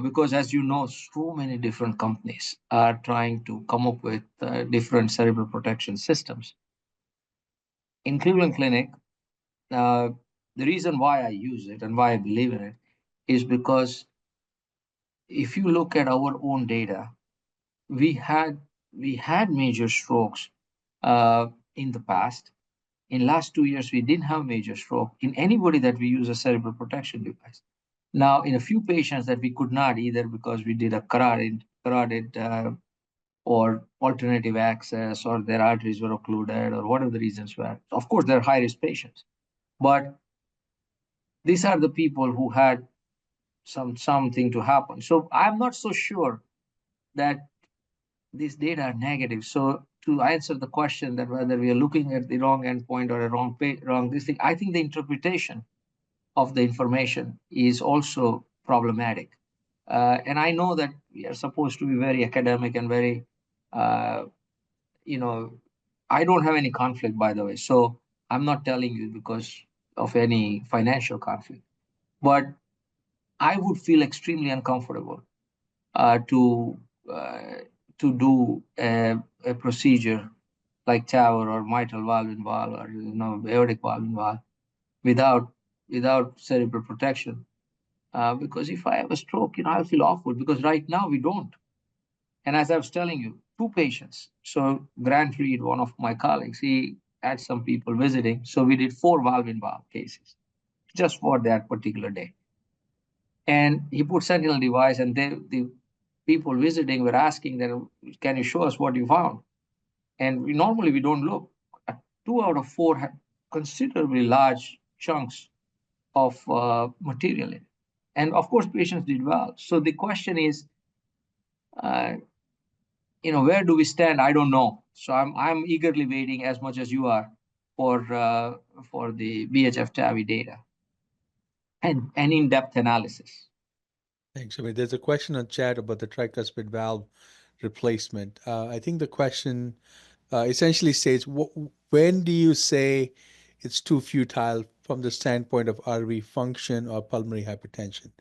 because, as you know, so many different companies are trying to come up with different cerebral protection systems. In Cleveland Clinic, uh, the reason why I use it and why I believe in it is because if you look at our own data, we had we had major strokes in the past. In last 2 years, we didn't have major stroke in anybody that we use a cerebral protection device. Now, in a few patients that we could not, either because we did a carotid or alternative access, or their arteries were occluded, or whatever the reasons were. Of course, they're high risk patients, but these are the people who had something to happen. So I'm not so sure that these data are negative. So to answer the question that whether we are looking at the wrong endpoint or a wrong this thing, I think the interpretation of the information is also problematic. And I know that we are supposed to be very academic and very, uh, you know, I don't have any conflict, by the way. So I'm not telling you because of any financial conflict, but I would feel extremely uncomfortable uh, to uh, to do a procedure like TAVR or mitral valve in valve or aortic valve in valve without cerebral protection. Because if I have a stroke, I'll feel awful because right now we don't. And as I was telling you, two patients. So Grant Reed, one of my colleagues, he had some people visiting. So we did 4 valve-in-valve cases just for that particular day. And he put sentinel device, and the people visiting were asking that, can you show us what you found? And normally we don't look. 2 out of 4 had considerably large chunks of material in it. And of course, patients did well. So the question is, uh, where do we stand? I don't know. So I'm eagerly waiting as much as you are for the BHF TAVI data and in-depth analysis. Thanks. I mean, there's a question on chat about the tricuspid valve replacement. I think the question essentially states, when do you say it's too futile from the standpoint of RV function or pulmonary hypertension?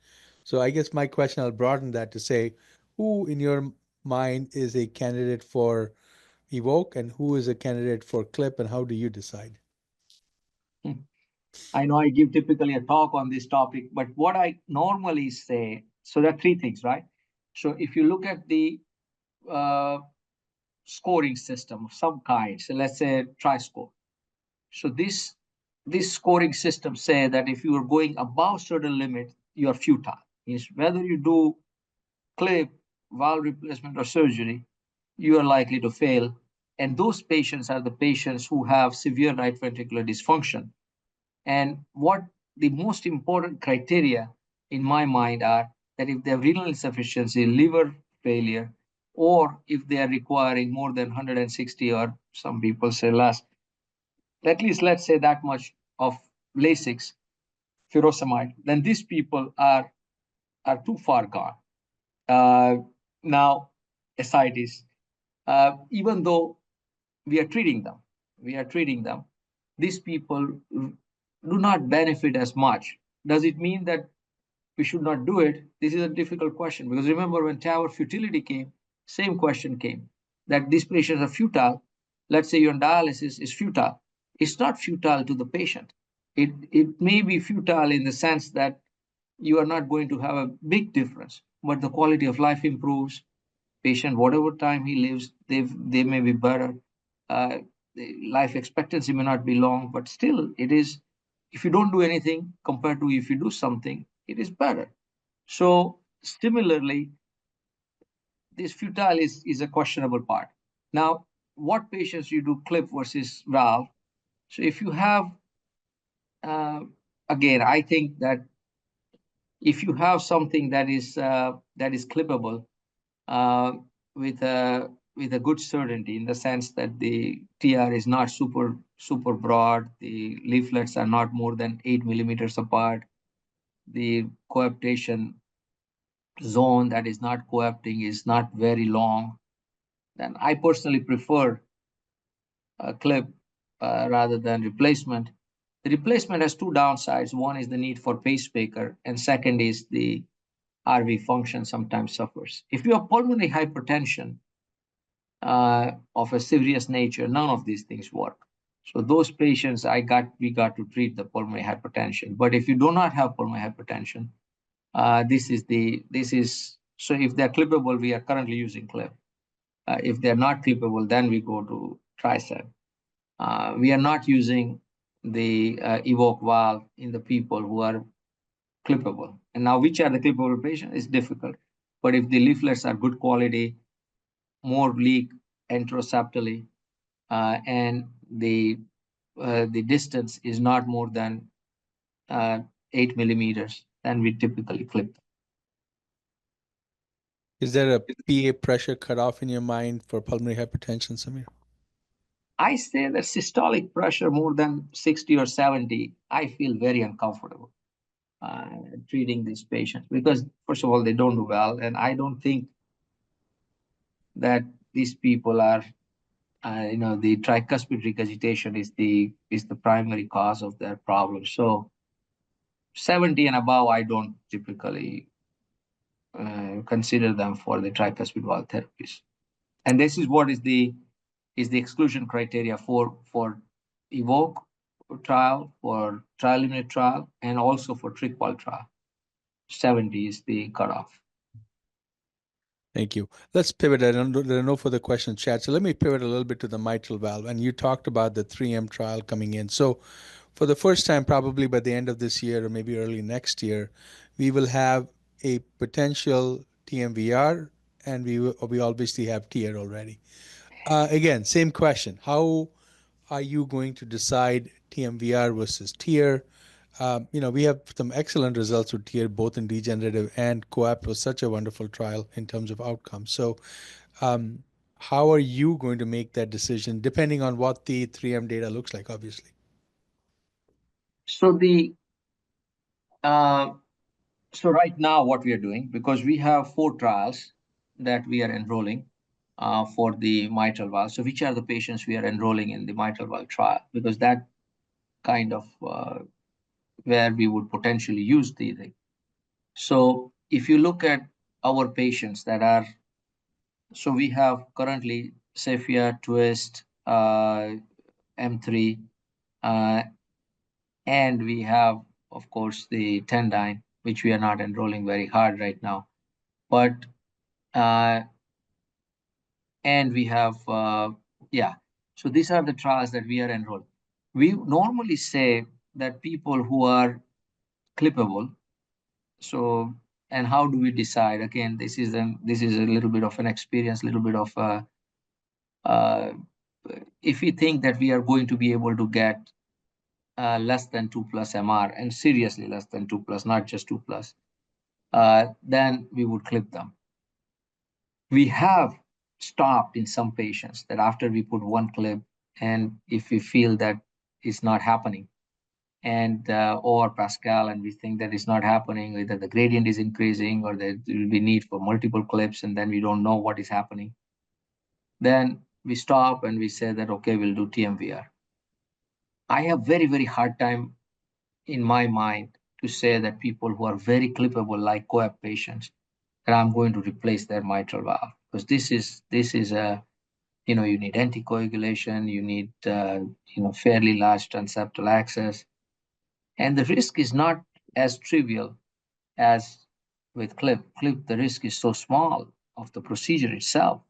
So I guess my question, I'll broaden that to say, who in your mind is a candidate for Evoke and who is a candidate for CLIP, and how do you decide? I know I give typically a talk on this topic, but what I normally say, so there are 3 things, right? So if you look at the uh, scoring system of some kind, so let's say TriScore. So this scoring system say that if you are going above certain limit, you are futile. Means whether you do clip, valve replacement, or surgery, you are likely to fail. And those patients are the patients who have severe right ventricular dysfunction. And what the most important criteria in my mind are that if they have renal insufficiency, liver failure, or if they are requiring more than 160, or some people say less, at least let's say that much of Lasix, furosemide, then these people are too far gone. Uh, Now, ascites, even though we are treating them, these people do not benefit as much. Does it mean that we should not do it? This is a difficult question because remember when TAVR futility came, same question came that these patients are futile. Let's say your dialysis is futile. It's not futile to the patient. It may be futile in the sense that you are not going to have a big difference, but the quality of life improves. Patient, whatever time he lives, they may be better. Uh, Life expectancy may not be long, but still, it is. If you don't do anything compared to if you do something, it is better. So similarly, this futile is a questionable part. Now, what patients you do clip versus valve? So if you have, uh, again, I think that if you have something that is clippable, uh, with a good certainty in the sense that the TR is not super broad, the leaflets are not more than 8 millimeters apart, the coaptation zone that is not coapting is not very long, then I personally prefer a clip rather than replacement. The replacement has 2 downsides. One is the need for pacemaker, and second is the RV function sometimes suffers. If you have pulmonary hypertension of a serious nature, none of these things work. So those patients, we got to treat the pulmonary hypertension. But if you do not have pulmonary hypertension, this is so if they're clippable, we are currently using clip. If they're not clippable, then we go to tricep. We are not using the evoke valve in the people who are clippable. And now, which are the clippable patients is difficult. But if the leaflets are good quality, more leak enteroseptally, and the distance is not more than 8 millimeters, then we typically clip. Is there a PA pressure cutoff in your mind for pulmonary hypertension, Samir? I say that systolic pressure more than 60 or 70, I feel very uncomfortable treating these patients because, first of all, they don't do well, and I don't think that these people are, the tricuspid regurgitation is the primary cause of their problem. So 70 and above, I don't typically consider them for the tricuspid valve therapies. And this is what is the is the exclusion criteria for evoke trial, for trial limit trial, and also for triqual trial. 70 is the cutoff. Thank you. Let's pivot. There are no further questions, Chad. So let me pivot a little bit to the mitral valve. And you talked about the 3M trial coming in. So for the first time, probably by the end of this year or maybe early next year, we will have a potential TMVR, and we obviously have TR already. Again, same question. How are you going to decide TMVR versus TIR? We have some excellent results with TIR, both in degenerative, and COAPT was such a wonderful trial in terms of outcomes. So, um, how are you going to make that decision depending on what the 3M data looks like, obviously? So the uh, so right now what we are doing, because we have 4 trials that we are enrolling for the mitral valve. So which are the patients we are enrolling in the mitral valve trial? Because that kind of where we would potentially use the thing. So if you look at our patients that are, so we have currently Cephia, Twist, M3, uh, and we have, of course, the Tendyne, which we are not enrolling very hard right now. But uh, and we have, yeah. So these are the trials that we are enrolled. We normally say that people who are clippable. So, and how do we decide? Again, this is a little bit of an experience, a little bit of uh, if we think that we are going to be able to get less than 2 plus MR, and seriously less than 2 plus, not just 2 plus, then we would clip them. We have stopped in some patients that after we put one clip, and if we feel that it's not happening, and or Pascal, and we think that it's not happening, either the gradient is increasing or there will be need for multiple clips, and then we don't know what is happening, then we stop and we say that, okay, we'll do TMVR. I have very, very hard time in my mind to say that people who are very clippable, like COAPT patients, that I'm going to replace their mitral valve, because this is a, you need anticoagulation, you need fairly large transeptal access, and the risk is not as trivial as with clip. Clip, the risk is so small of the procedure itself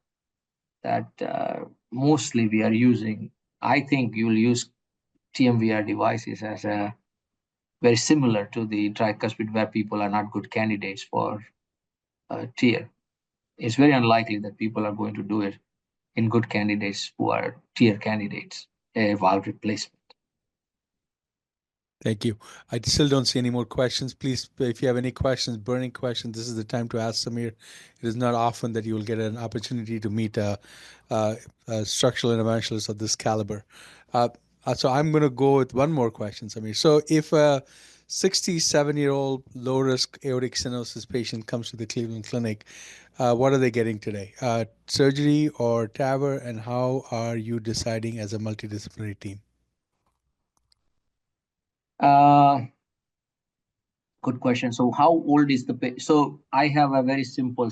that mostly we are using. I think you will use TMVR devices as a very similar to the tricuspid, where people are not good candidates for TIR. It's very unlikely that people are going to do it in good candidates who are TIR candidates, a valve replacement. Thank you. I still don't see any more questions. Please, if you have any questions, burning questions, this is the time to ask Samir. It is not often that you will get an opportunity to meet a structural interventionalist of this caliber. So I'm going to go with one more question, Samir. So if a 67-year-old low-risk aortic stenosis patient comes to the Cleveland Clinic, what are they getting today? Surgery or TAVR, and how are you deciding as a multidisciplinary team? Uh, Good question. So, how old is the patient? So, I have a very simple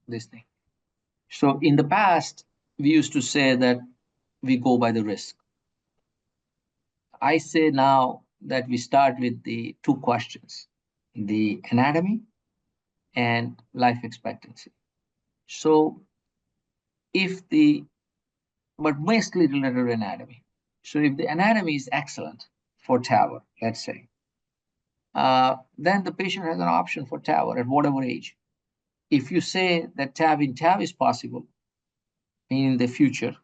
this thing. So, in the past, we used to say that we go by the risk. I say now that we start with the 2 questions: the anatomy and life expectancy. So, if the, but mostly related to anatomy. So, if the anatomy is excellent for TAVR, let's say, then the patient has an option for TAVR at whatever age. If you say that TAV in TAV is possible in the future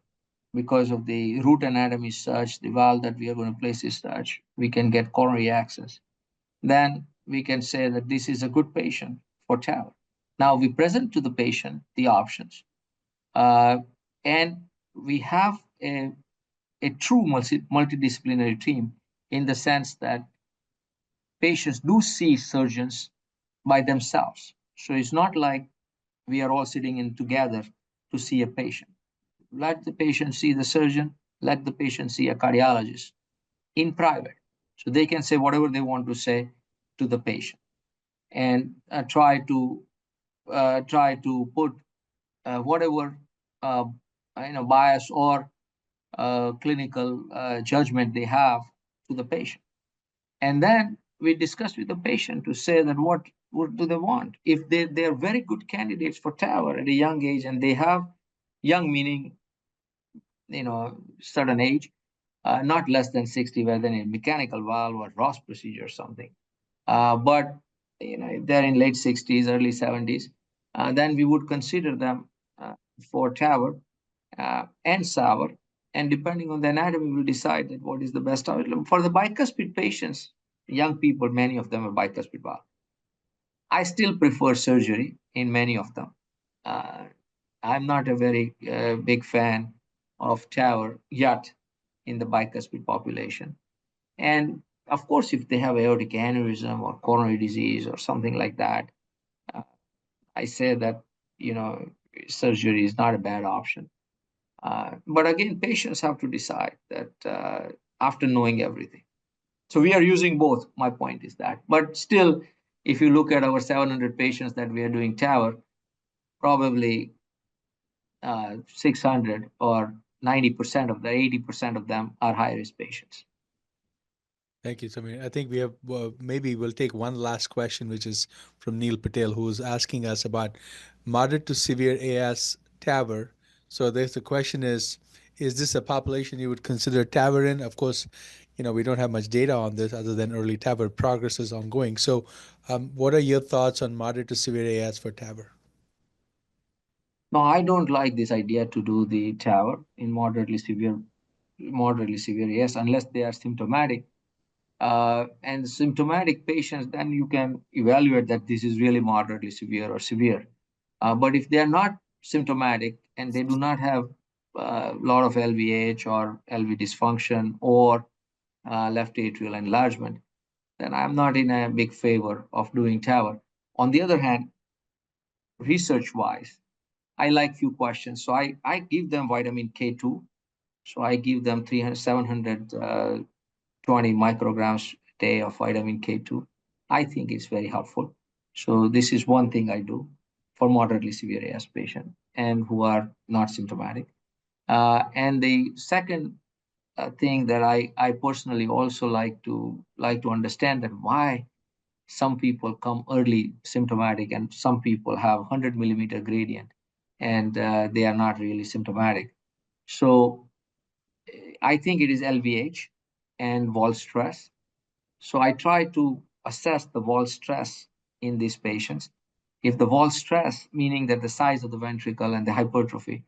because of the root anatomy is such, the valve that we are going to place is such, we can get coronary access, then we can say that this is a good patient for TAV. Now we present to the patient the options, uh, and we have a true multidisciplinary team in the sense that patients do see surgeons by themselves. So it's not like we are all sitting in together to see a patient. Let the patient see the surgeon, let the patient see a cardiologist in private. So they can say whatever they want to say to the patient, and try to put whatever uh, bias or clinical judgment they have to the patient. And then we discuss with the patient to say that what do they want. If they're very good candidates for TAVR at a young age, and they have young meaning certain age, not less than 60, whether in a mechanical valve or Ross procedure or something. But if they're in late 60s, early 70s, then we would consider them for TAVR and SAVR. And depending on the anatomy, we'll decide that what is the best outcome. For the bicuspid patients, young people, many of them are bicuspid valve. I still prefer surgery in many of them. Uh, I'm not a very big fan of TAVR yet in the bicuspid population. And of course, if they have aortic aneurysm or coronary disease or something like that, uh, I say that surgery is not a bad option. But again, patients have to decide that after knowing everything. So we are using both. My point is that. But still, if you look at our 700 patients that we are doing TAVR, probably 600 or 90% of the 80% of them are high risk patients. Thank you, Samir. I think we have maybe we'll take one last question, which is from Neil Patel, who is asking us about moderate to severe AS TAVR. So there's the question is this a population you would consider TAVR in? Of course, we don't have much data on this other than early TAVR progress is ongoing. So what are your thoughts on moderate to severe AS for TAVR? No, I don't like this idea to do the TAVR in moderately severe, yes, unless they are symptomatic. And symptomatic patients, then you can evaluate that this is really moderately severe or severe. But if they are not symptomatic and they do not have a lot of LVH or LV dysfunction or left atrial enlargement, then I'm not in a big favor of doing TAVR. On the other hand, research wise, I like few questions. So I give them vitamin K2. So I give them 300, 720 micrograms a day of vitamin K2. I think it's very helpful. So this is one thing I do for moderately severe AS patient and who are not symptomatic. And the second thing that I personally also like to understand that why some people come early symptomatic and some people have 100 millimeter gradient and they are not really symptomatic. So I think it is LVH and wall stress. So I try to assess the wall stress in these patients. If the wall stress, meaning that the size of the ventricle and the hypertrophy,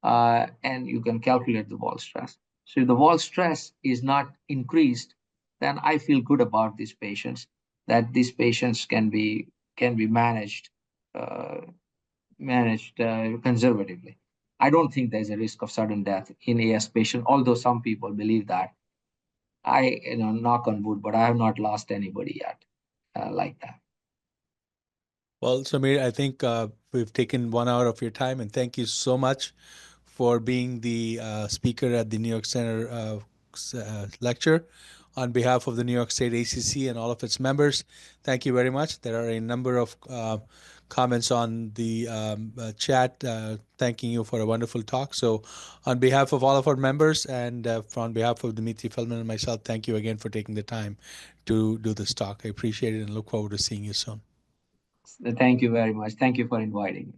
and you can calculate the wall stress. So if the wall stress is not increased, then I feel good about these patients, that these patients can be uh, managed conservatively. I don't think there's a risk of sudden death in AS patient, although some people believe that. Knock on wood, but I have not lost anybody yet like that. Well, Samir, I think we've taken 1 hour of your time, and thank you so much for being the speaker at the New York Center lecture. On behalf of the New York State ACC and all of its members, thank you very much. There are a number of comments on the chat thanking you for a wonderful talk. So, on behalf of all of our members and on behalf of Dimitri Feldman and myself, thank you again for taking the time to do this talk. I appreciate it and look forward to seeing you soon. Thank you very much. Thank you for inviting me.